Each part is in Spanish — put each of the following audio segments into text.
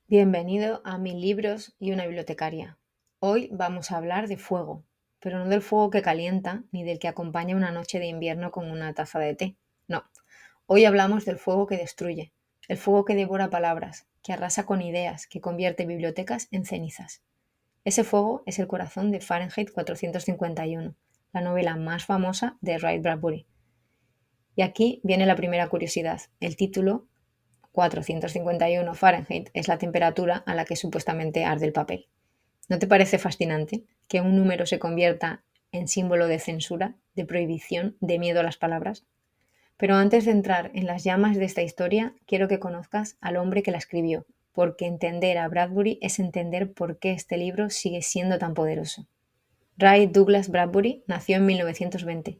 Bienvenido a Mil libros y una bibliotecaria. Hoy vamos a hablar de fuego, pero no del fuego que calienta ni del que acompaña una noche de invierno con una taza de té. No, hoy hablamos del fuego que destruye, el fuego que devora palabras, que arrasa con ideas, que convierte bibliotecas en cenizas. Ese fuego es el corazón de Fahrenheit 451, la novela más famosa de Ray Bradbury. Y aquí viene la primera curiosidad. El título 451 Fahrenheit es la temperatura a la que supuestamente arde el papel. ¿No te parece fascinante que un número se convierta en símbolo de censura, de prohibición, de miedo a las palabras? Pero antes de entrar en las llamas de esta historia, quiero que conozcas al hombre que la escribió, porque entender a Bradbury es entender por qué este libro sigue siendo tan poderoso. Ray Douglas Bradbury nació en 1920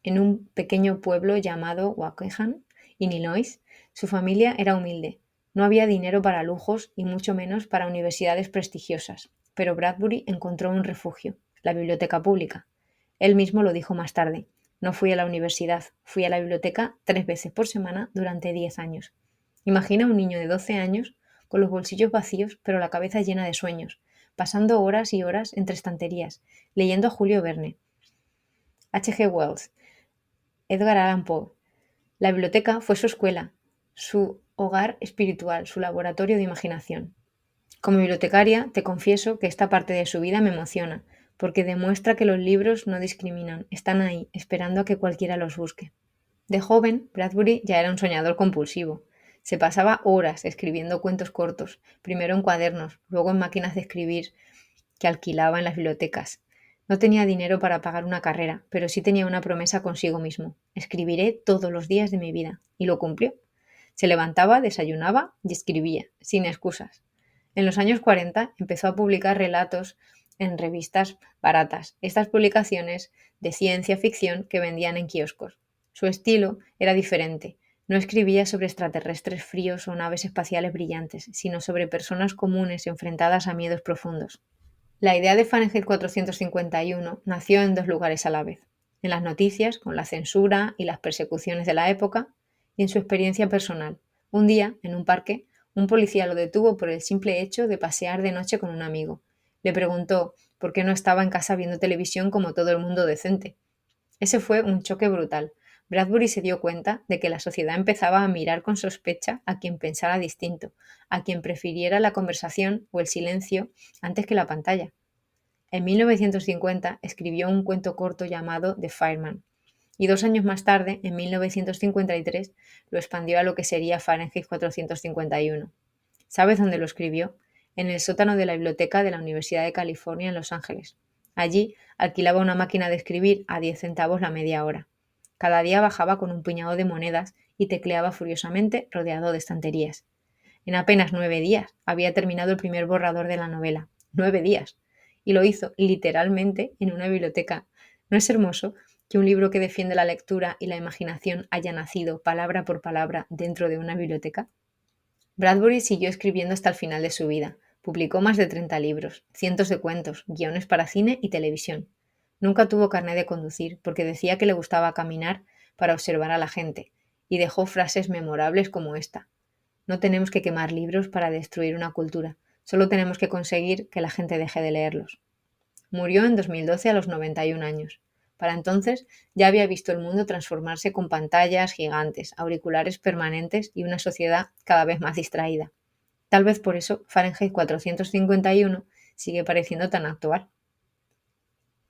en un pequeño pueblo llamado Waukegan, Illinois. Su familia era humilde. No había dinero para lujos y mucho menos para universidades prestigiosas, pero Bradbury encontró un refugio, la biblioteca pública. Él mismo lo dijo más tarde. No fui a la universidad, fui a la biblioteca 3 veces por semana durante 10 años. Imagina un niño de 12 años con los bolsillos vacíos pero la cabeza llena de sueños, pasando horas y horas entre estanterías, leyendo a Julio Verne, H. G. Wells, Edgar Allan Poe. La biblioteca fue su escuela, su hogar espiritual, su laboratorio de imaginación. Como bibliotecaria, te confieso que esta parte de su vida me emociona, porque demuestra que los libros no discriminan, están ahí, esperando a que cualquiera los busque. De joven, Bradbury ya era un soñador compulsivo. Se pasaba horas escribiendo cuentos cortos, primero en cuadernos, luego en máquinas de escribir que alquilaba en las bibliotecas. No tenía dinero para pagar una carrera, pero sí tenía una promesa consigo mismo. Escribiré todos los días de mi vida. Y lo cumplió. Se levantaba, desayunaba y escribía, sin excusas. En los años 40 empezó a publicar relatos en revistas baratas, estas publicaciones de ciencia ficción que vendían en kioscos. Su estilo era diferente. No escribía sobre extraterrestres fríos o naves espaciales brillantes, sino sobre personas comunes enfrentadas a miedos profundos. La idea de Fahrenheit 451 nació en dos lugares a la vez: en las noticias, con la censura y las persecuciones de la época, y en su experiencia personal. Un día, en un parque, un policía lo detuvo por el simple hecho de pasear de noche con un amigo. Le preguntó por qué no estaba en casa viendo televisión como todo el mundo decente. Ese fue un choque brutal. Bradbury se dio cuenta de que la sociedad empezaba a mirar con sospecha a quien pensara distinto, a quien prefiriera la conversación o el silencio antes que la pantalla. En 1950 escribió un cuento corto llamado The Fireman, y 2 años más tarde, en 1953, lo expandió a lo que sería Fahrenheit 451. ¿Sabes dónde lo escribió? En el sótano de la biblioteca de la Universidad de California en Los Ángeles. Allí alquilaba una máquina de escribir a 10 centavos la media hora. Cada día bajaba con un puñado de monedas y tecleaba furiosamente rodeado de estanterías. En apenas 9 días había terminado el primer borrador de la novela. 9 días. Y lo hizo literalmente en una biblioteca. ¿No es hermoso que un libro que defiende la lectura y la imaginación haya nacido palabra por palabra dentro de una biblioteca? Bradbury siguió escribiendo hasta el final de su vida. Publicó más de 30 libros, cientos de cuentos, guiones para cine y televisión. Nunca tuvo carné de conducir porque decía que le gustaba caminar para observar a la gente, y dejó frases memorables como esta: no tenemos que quemar libros para destruir una cultura, solo tenemos que conseguir que la gente deje de leerlos. Murió en 2012 a los 91 años. Para entonces ya había visto el mundo transformarse con pantallas gigantes, auriculares permanentes y una sociedad cada vez más distraída. Tal vez por eso Fahrenheit 451 sigue pareciendo tan actual.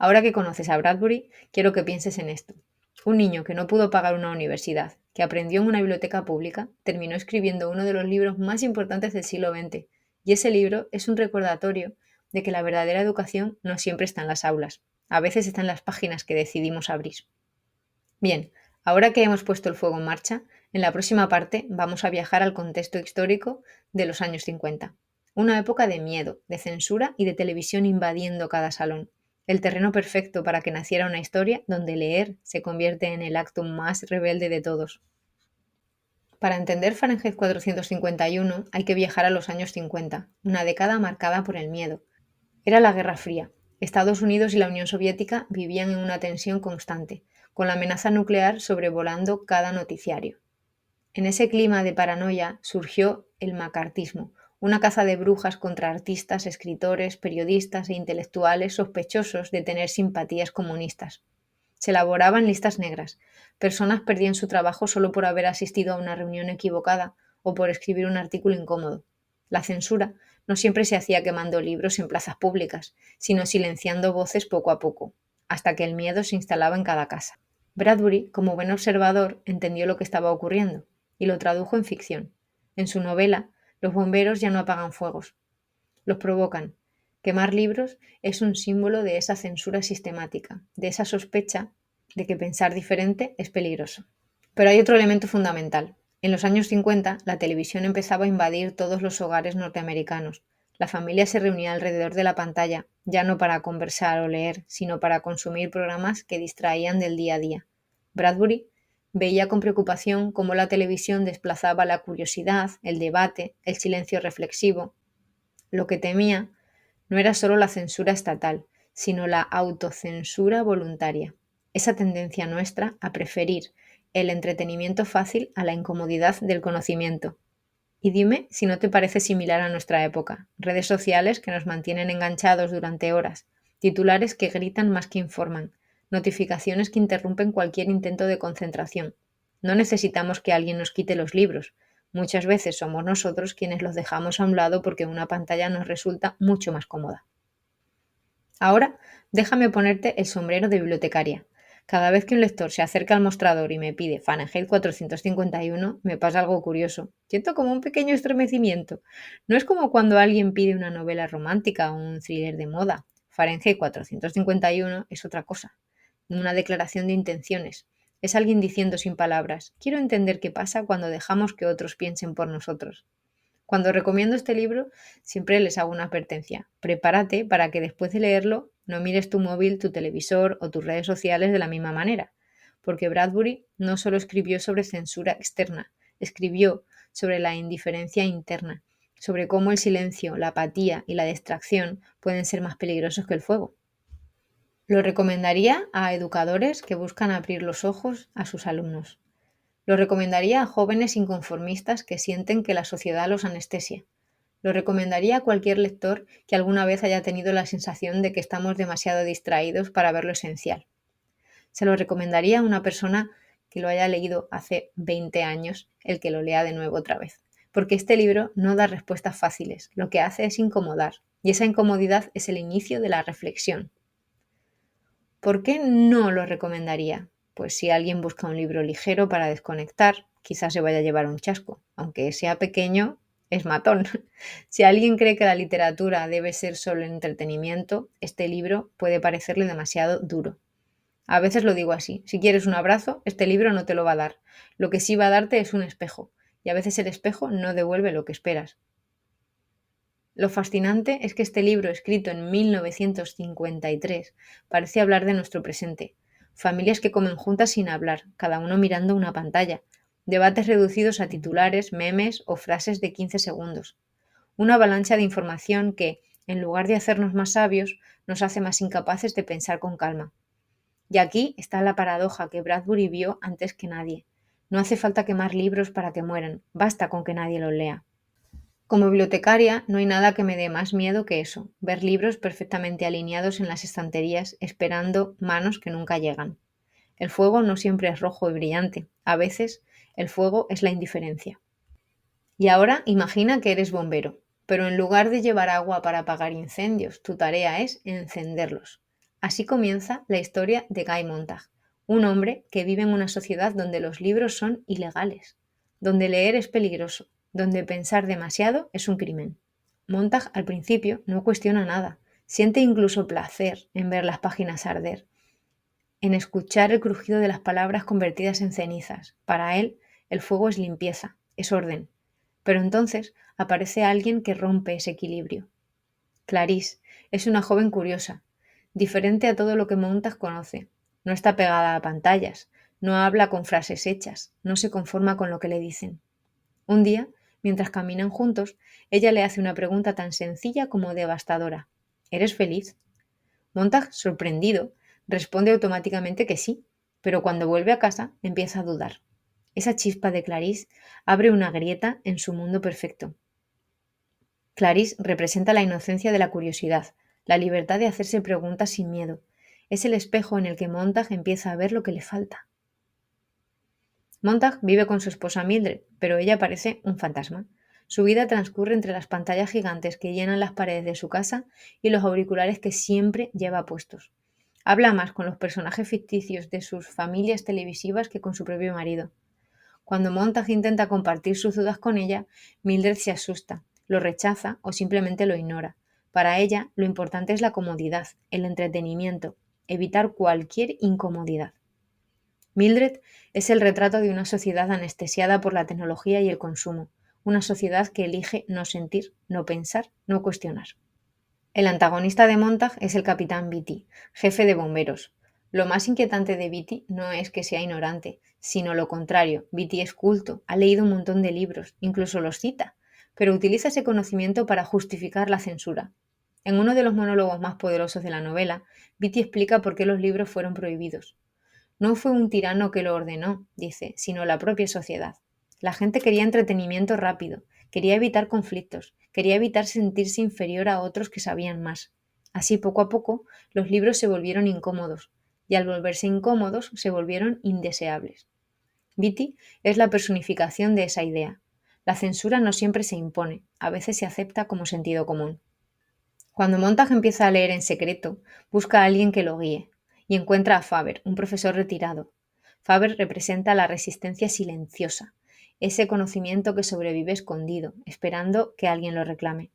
Ahora que conoces a Bradbury, quiero que pienses en esto. Un niño que no pudo pagar una universidad, que aprendió en una biblioteca pública, terminó escribiendo uno de los libros más importantes del siglo XX, y ese libro es un recordatorio de que la verdadera educación no siempre está en las aulas, a veces está en las páginas que decidimos abrir. Bien, ahora que hemos puesto el fuego en marcha, en la próxima parte vamos a viajar al contexto histórico de los años 50. Una época de miedo, de censura y de televisión invadiendo cada salón. El terreno perfecto para que naciera una historia donde leer se convierte en el acto más rebelde de todos. Para entender Fahrenheit 451 hay que viajar a los años 50, una década marcada por el miedo. Era la Guerra Fría. Estados Unidos y la Unión Soviética vivían en una tensión constante, con la amenaza nuclear sobrevolando cada noticiario. En ese clima de paranoia surgió el macartismo, una caza de brujas contra artistas, escritores, periodistas e intelectuales sospechosos de tener simpatías comunistas. Se elaboraban listas negras. Personas perdían su trabajo solo por haber asistido a una reunión equivocada o por escribir un artículo incómodo. La censura no siempre se hacía quemando libros en plazas públicas, sino silenciando voces poco a poco, hasta que el miedo se instalaba en cada casa. Bradbury, como buen observador, entendió lo que estaba ocurriendo y lo tradujo en ficción. En su novela, los bomberos ya no apagan fuegos, los provocan. Quemar libros es un símbolo de esa censura sistemática, de esa sospecha de que pensar diferente es peligroso. Pero hay otro elemento fundamental. En los años 50, la televisión empezaba a invadir todos los hogares norteamericanos. La familia se reunía alrededor de la pantalla, ya no para conversar o leer, sino para consumir programas que distraían del día a día. Bradbury veía con preocupación cómo la televisión desplazaba la curiosidad, el debate, el silencio reflexivo. Lo que temía no era solo la censura estatal, sino la autocensura voluntaria, esa tendencia nuestra a preferir el entretenimiento fácil a la incomodidad del conocimiento. Y dime si no te parece similar a nuestra época, redes sociales que nos mantienen enganchados durante horas, titulares que gritan más que informan, notificaciones que interrumpen cualquier intento de concentración. No necesitamos que alguien nos quite los libros. Muchas veces somos nosotros quienes los dejamos a un lado porque una pantalla nos resulta mucho más cómoda. Ahora, déjame ponerte el sombrero de bibliotecaria. Cada vez que un lector se acerca al mostrador y me pide Fahrenheit 451, me pasa algo curioso. Siento como un pequeño estremecimiento. No es como cuando alguien pide una novela romántica o un thriller de moda. Fahrenheit 451 es otra cosa. Una declaración de intenciones. Es alguien diciendo sin palabras, quiero entender qué pasa cuando dejamos que otros piensen por nosotros. Cuando recomiendo este libro, siempre les hago una advertencia. Prepárate para que después de leerlo no mires tu móvil, tu televisor o tus redes sociales de la misma manera. Porque Bradbury no solo escribió sobre censura externa, escribió sobre la indiferencia interna, sobre cómo el silencio, la apatía y la distracción pueden ser más peligrosos que el fuego. Lo recomendaría a educadores que buscan abrir los ojos a sus alumnos. Lo recomendaría a jóvenes inconformistas que sienten que la sociedad los anestesia. Lo recomendaría a cualquier lector que alguna vez haya tenido la sensación de que estamos demasiado distraídos para ver lo esencial. Se lo recomendaría a una persona que lo haya leído hace 20 años, el que lo lea de nuevo otra vez. Porque este libro no da respuestas fáciles, lo que hace es incomodar, y esa incomodidad es el inicio de la reflexión. ¿Por qué no lo recomendaría? Pues si alguien busca un libro ligero para desconectar, quizás se vaya a llevar un chasco. Aunque sea pequeño, es matón. Si alguien cree que la literatura debe ser solo entretenimiento, este libro puede parecerle demasiado duro. A veces lo digo así, si quieres un abrazo, este libro no te lo va a dar. Lo que sí va a darte es un espejo, y a veces el espejo no devuelve lo que esperas. Lo fascinante es que este libro, escrito en 1953, parece hablar de nuestro presente. Familias que comen juntas sin hablar, cada uno mirando una pantalla. Debates reducidos a titulares, memes o frases de 15 segundos. Una avalancha de información que, en lugar de hacernos más sabios, nos hace más incapaces de pensar con calma. Y aquí está la paradoja que Bradbury vio antes que nadie. No hace falta quemar libros para que mueran, basta con que nadie los lea. Como bibliotecaria, no hay nada que me dé más miedo que eso, ver libros perfectamente alineados en las estanterías esperando manos que nunca llegan. El fuego no siempre es rojo y brillante, a veces el fuego es la indiferencia. Y ahora imagina que eres bombero, pero en lugar de llevar agua para apagar incendios, tu tarea es encenderlos. Así comienza la historia de Guy Montag, un hombre que vive en una sociedad donde los libros son ilegales, donde leer es peligroso, donde pensar demasiado es un crimen. Montag al principio no cuestiona nada, siente incluso placer en ver las páginas arder, en escuchar el crujido de las palabras convertidas en cenizas. Para él, el fuego es limpieza, es orden. Pero entonces aparece alguien que rompe ese equilibrio. Clarice es una joven curiosa, diferente a todo lo que Montag conoce. No está pegada a pantallas, no habla con frases hechas, no se conforma con lo que le dicen. Un día, mientras caminan juntos, ella le hace una pregunta tan sencilla como devastadora. ¿Eres feliz? Montag, sorprendido, responde automáticamente que sí, pero cuando vuelve a casa empieza a dudar. Esa chispa de Clarice abre una grieta en su mundo perfecto. Clarice representa la inocencia de la curiosidad, la libertad de hacerse preguntas sin miedo. Es el espejo en el que Montag empieza a ver lo que le falta. Montag vive con su esposa Mildred, pero ella parece un fantasma. Su vida transcurre entre las pantallas gigantes que llenan las paredes de su casa y los auriculares que siempre lleva puestos. Habla más con los personajes ficticios de sus familias televisivas que con su propio marido. Cuando Montag intenta compartir sus dudas con ella, Mildred se asusta, lo rechaza o simplemente lo ignora. Para ella, lo importante es la comodidad, el entretenimiento, evitar cualquier incomodidad. Mildred es el retrato de una sociedad anestesiada por la tecnología y el consumo, una sociedad que elige no sentir, no pensar, no cuestionar. El antagonista de Montag es el capitán Beatty, jefe de bomberos. Lo más inquietante de Beatty no es que sea ignorante, sino lo contrario. Beatty es culto, ha leído un montón de libros, incluso los cita, pero utiliza ese conocimiento para justificar la censura. En uno de los monólogos más poderosos de la novela, Beatty explica por qué los libros fueron prohibidos. No fue un tirano que lo ordenó, dice, sino la propia sociedad. La gente quería entretenimiento rápido, quería evitar conflictos, quería evitar sentirse inferior a otros que sabían más. Así, poco a poco, los libros se volvieron incómodos, y al volverse incómodos, se volvieron indeseables. Beatty es la personificación de esa idea. La censura no siempre se impone, a veces se acepta como sentido común. Cuando Montag empieza a leer en secreto, busca a alguien que lo guíe, y encuentra a Faber, un profesor retirado. Faber representa la resistencia silenciosa, ese conocimiento que sobrevive escondido, esperando que alguien lo reclame.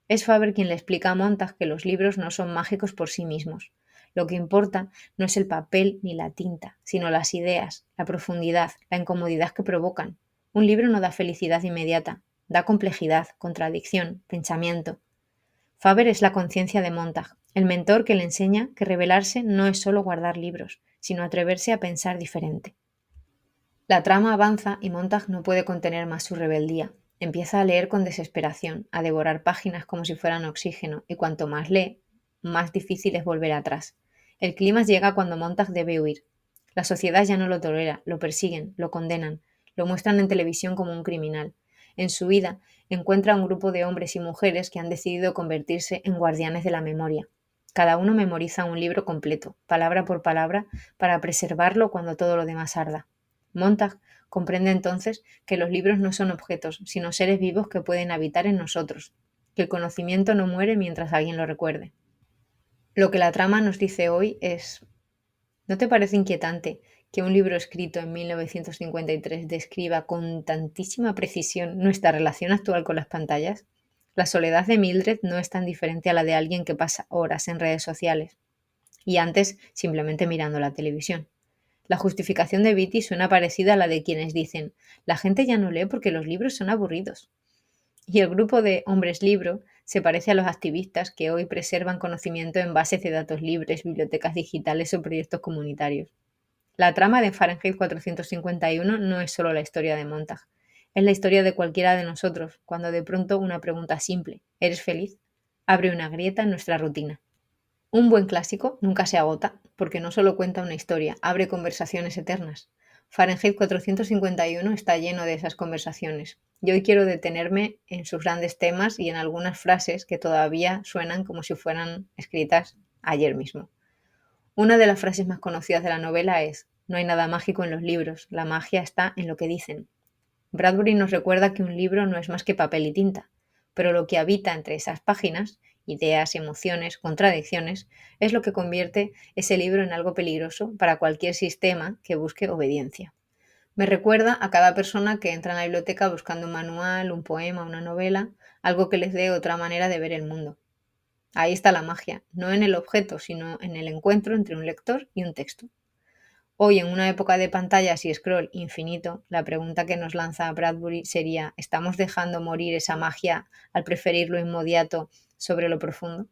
Es Faber quien le explica a Montag que los libros no son mágicos por sí mismos. Lo que importa no es el papel ni la tinta, sino las ideas, la profundidad, la incomodidad que provocan. Un libro no da felicidad inmediata, da complejidad, contradicción, pensamiento. Faber es la conciencia de Montag, el mentor que le enseña que rebelarse no es solo guardar libros, sino atreverse a pensar diferente. La trama avanza y Montag no puede contener más su rebeldía. Empieza a leer con desesperación, a devorar páginas como si fueran oxígeno, y cuanto más lee, más difícil es volver atrás. El clímax llega cuando Montag debe huir. La sociedad ya no lo tolera, lo persiguen, lo condenan, lo muestran en televisión como un criminal. En su vida, encuentra un grupo de hombres y mujeres que han decidido convertirse en guardianes de la memoria. Cada uno memoriza un libro completo, palabra por palabra, para preservarlo cuando todo lo demás arda. Montag comprende entonces que los libros no son objetos, sino seres vivos que pueden habitar en nosotros, que el conocimiento no muere mientras alguien lo recuerde. Lo que la trama nos dice hoy es, ¿no te parece inquietante que un libro escrito en 1953 describa con tantísima precisión nuestra relación actual con las pantallas? La soledad de Mildred no es tan diferente a la de alguien que pasa horas en redes sociales y antes simplemente mirando la televisión. La justificación de Beatty suena parecida a la de quienes dicen, la gente ya no lee porque los libros son aburridos. Y el grupo de hombres libro se parece a los activistas que hoy preservan conocimiento en bases de datos libres, bibliotecas digitales o proyectos comunitarios. La trama de Fahrenheit 451 no es solo la historia de Montag, es la historia de cualquiera de nosotros, cuando de pronto una pregunta simple, ¿eres feliz?, abre una grieta en nuestra rutina. Un buen clásico nunca se agota, porque no solo cuenta una historia, abre conversaciones eternas. Fahrenheit 451 está lleno de esas conversaciones. Y hoy quiero detenerme en sus grandes temas y en algunas frases que todavía suenan como si fueran escritas ayer mismo. Una de las frases más conocidas de la novela es: no hay nada mágico en los libros, la magia está en lo que dicen. Bradbury nos recuerda que un libro no es más que papel y tinta, pero lo que habita entre esas páginas, ideas, emociones, contradicciones, es lo que convierte ese libro en algo peligroso para cualquier sistema que busque obediencia. Me recuerda a cada persona que entra en la biblioteca buscando un manual, un poema, una novela, algo que les dé otra manera de ver el mundo. Ahí está la magia, no en el objeto, sino en el encuentro entre un lector y un texto. Hoy, en una época de pantallas y scroll infinito, la pregunta que nos lanza Bradbury sería: ¿estamos dejando morir esa magia al preferir lo inmediato sobre lo profundo?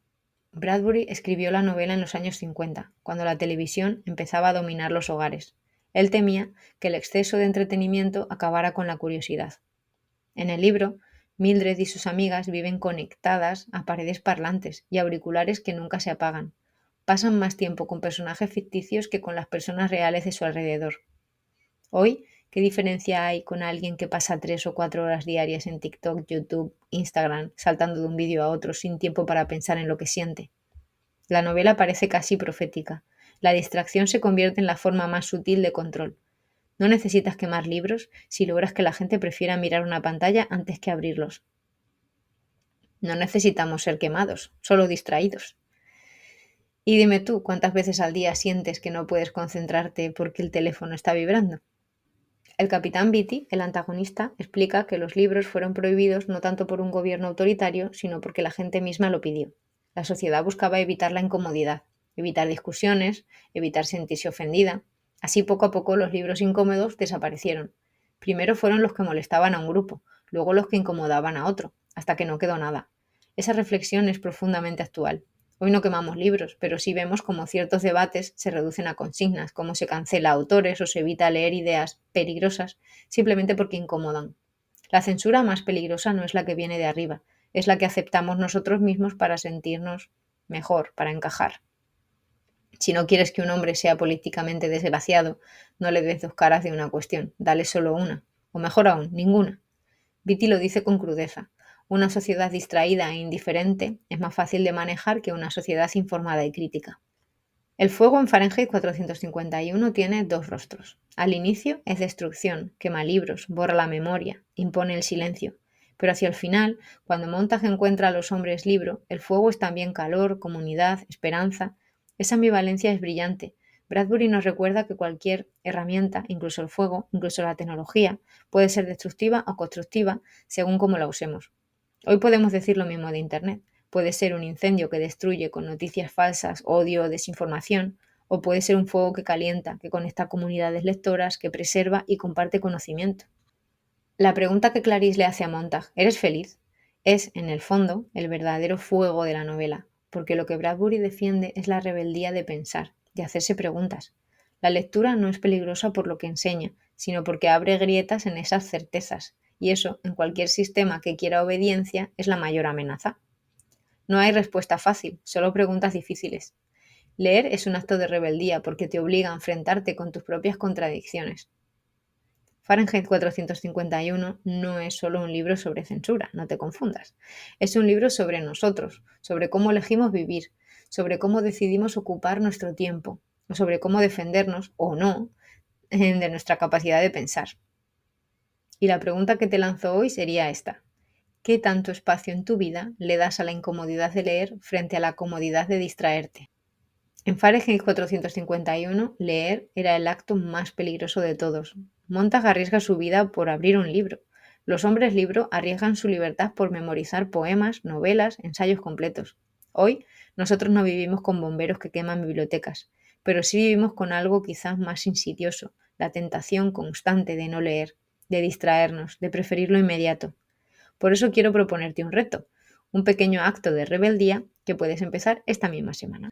Bradbury escribió la novela en los años 50, cuando la televisión empezaba a dominar los hogares. Él temía que el exceso de entretenimiento acabara con la curiosidad. En el libro, Mildred y sus amigas viven conectadas a paredes parlantes y auriculares que nunca se apagan. Pasan más tiempo con personajes ficticios que con las personas reales de su alrededor. Hoy, ¿Qué diferencia hay con alguien que pasa 3 o 4 horas diarias en TikTok, YouTube, Instagram, saltando de un vídeo a otro sin tiempo para pensar en lo que siente? La novela parece casi profética. La distracción se convierte en la forma más sutil de control. No necesitas quemar libros si logras que la gente prefiera mirar una pantalla antes que abrirlos. No necesitamos ser quemados, solo distraídos. Y dime tú, ¿cuántas veces al día sientes que no puedes concentrarte porque el teléfono está vibrando? El capitán Beatty, el antagonista, explica que los libros fueron prohibidos no tanto por un gobierno autoritario, sino porque la gente misma lo pidió. La sociedad buscaba evitar la incomodidad, evitar discusiones, evitar sentirse ofendida. Así poco a poco los libros incómodos desaparecieron. Primero fueron los que molestaban a un grupo, luego los que incomodaban a otro, hasta que no quedó nada. Esa reflexión es profundamente actual. Hoy no quemamos libros, pero sí vemos cómo ciertos debates se reducen a consignas, cómo se cancela autores o se evita leer ideas peligrosas simplemente porque incomodan. La censura más peligrosa no es la que viene de arriba, es la que aceptamos nosotros mismos para sentirnos mejor, para encajar. Si no quieres que un hombre sea políticamente desgraciado, no le des dos caras de una cuestión, dale solo una, o mejor aún, ninguna. Beatty lo dice con crudeza. Una sociedad distraída e indiferente es más fácil de manejar que una sociedad informada y crítica. El fuego en Fahrenheit 451 tiene dos rostros. Al inicio es destrucción, quema libros, borra la memoria, impone el silencio. Pero hacia el final, cuando Montag encuentra a los hombres libro, el fuego es también calor, comunidad, esperanza. Esa ambivalencia es brillante. Bradbury nos recuerda que cualquier herramienta, incluso el fuego, incluso la tecnología, puede ser destructiva o constructiva según cómo la usemos. Hoy podemos decir lo mismo de Internet. Puede ser un incendio que destruye con noticias falsas, odio o desinformación, o puede ser un fuego que calienta, que conecta a comunidades lectoras, que preserva y comparte conocimiento. La pregunta que Clarice le hace a Montag, ¿eres feliz?, es, en el fondo, el verdadero fuego de la novela, porque lo que Bradbury defiende es la rebeldía de pensar, de hacerse preguntas. La lectura no es peligrosa por lo que enseña, sino porque abre grietas en esas certezas, y eso, en cualquier sistema que quiera obediencia, es la mayor amenaza. No hay respuesta fácil, solo preguntas difíciles. Leer es un acto de rebeldía porque te obliga a enfrentarte con tus propias contradicciones. Fahrenheit 451 no es solo un libro sobre censura, no te confundas. Es un libro sobre nosotros, sobre cómo elegimos vivir, sobre cómo decidimos ocupar nuestro tiempo, o sobre cómo defendernos, o no, de nuestra capacidad de pensar. Y la pregunta que te lanzo hoy sería esta. ¿Qué tanto espacio en tu vida le das a la incomodidad de leer frente a la comodidad de distraerte? En Fahrenheit 451, leer era el acto más peligroso de todos. Montag arriesga su vida por abrir un libro. Los hombres libro arriesgan su libertad por memorizar poemas, novelas, ensayos completos. Hoy, nosotros no vivimos con bomberos que queman bibliotecas, pero sí vivimos con algo quizás más insidioso, la tentación constante de no leer, de distraernos, de preferir lo inmediato. Por eso quiero proponerte un reto, un pequeño acto de rebeldía que puedes empezar esta misma semana.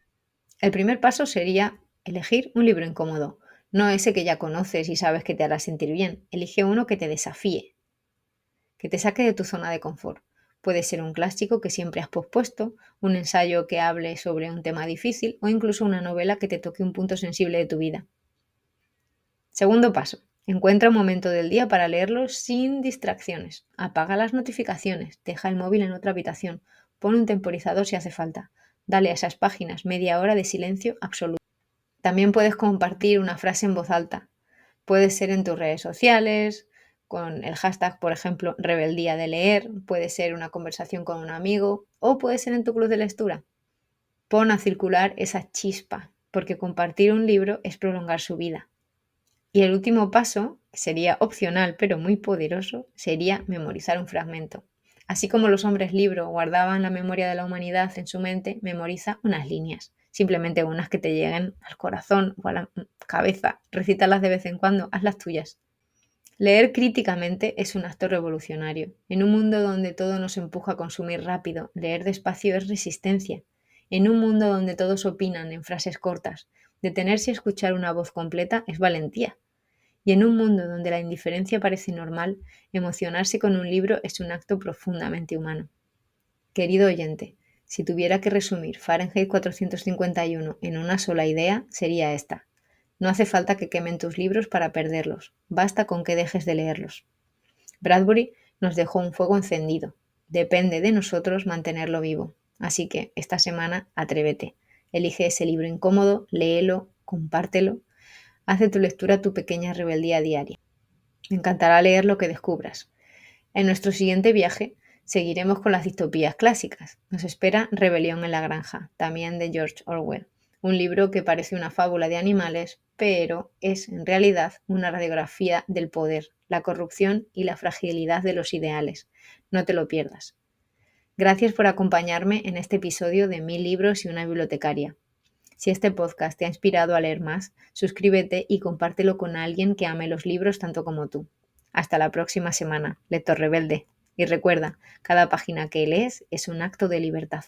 El primer paso sería elegir un libro incómodo, no ese que ya conoces y sabes que te hará sentir bien. Elige uno que te desafíe, que te saque de tu zona de confort. Puede ser un clásico que siempre has pospuesto, un ensayo que hable sobre un tema difícil o incluso una novela que te toque un punto sensible de tu vida. Segundo paso. Encuentra un momento del día para leerlo sin distracciones. Apaga las notificaciones, deja el móvil en otra habitación, pon un temporizador si hace falta. Dale a esas páginas media hora de silencio absoluto. También puedes compartir una frase en voz alta. Puede ser en tus redes sociales, con el hashtag, por ejemplo, rebeldía de leer, puede ser una conversación con un amigo o puede ser en tu club de lectura. Pon a circular esa chispa, porque compartir un libro es prolongar su vida. Y el último paso, que sería opcional pero muy poderoso, sería memorizar un fragmento. Así como los hombres libro guardaban la memoria de la humanidad en su mente, memoriza unas líneas, simplemente unas que te lleguen al corazón o a la cabeza. Recítalas de vez en cuando, hazlas tuyas. Leer críticamente es un acto revolucionario. En un mundo donde todo nos empuja a consumir rápido, leer despacio es resistencia. En un mundo donde todos opinan en frases cortas, detenerse a escuchar una voz completa es valentía. Y en un mundo donde la indiferencia parece normal, emocionarse con un libro es un acto profundamente humano. Querido oyente, si tuviera que resumir Fahrenheit 451 en una sola idea, sería esta. No hace falta que quemen tus libros para perderlos, basta con que dejes de leerlos. Bradbury nos dejó un fuego encendido. Depende de nosotros mantenerlo vivo. Así que esta semana atrévete. Elige ese libro incómodo, léelo, compártelo. Haz de tu lectura tu pequeña rebeldía diaria. Me encantará leer lo que descubras. En nuestro siguiente viaje seguiremos con las distopías clásicas. Nos espera Rebelión en la Granja, también de George Orwell, un libro que parece una fábula de animales, pero es en realidad una radiografía del poder, la corrupción y la fragilidad de los ideales. No te lo pierdas. Gracias por acompañarme en este episodio de 1000 libros y una bibliotecaria. Si este podcast te ha inspirado a leer más, suscríbete y compártelo con alguien que ame los libros tanto como tú. Hasta la próxima semana, lector rebelde. Y recuerda, cada página que lees es un acto de libertad.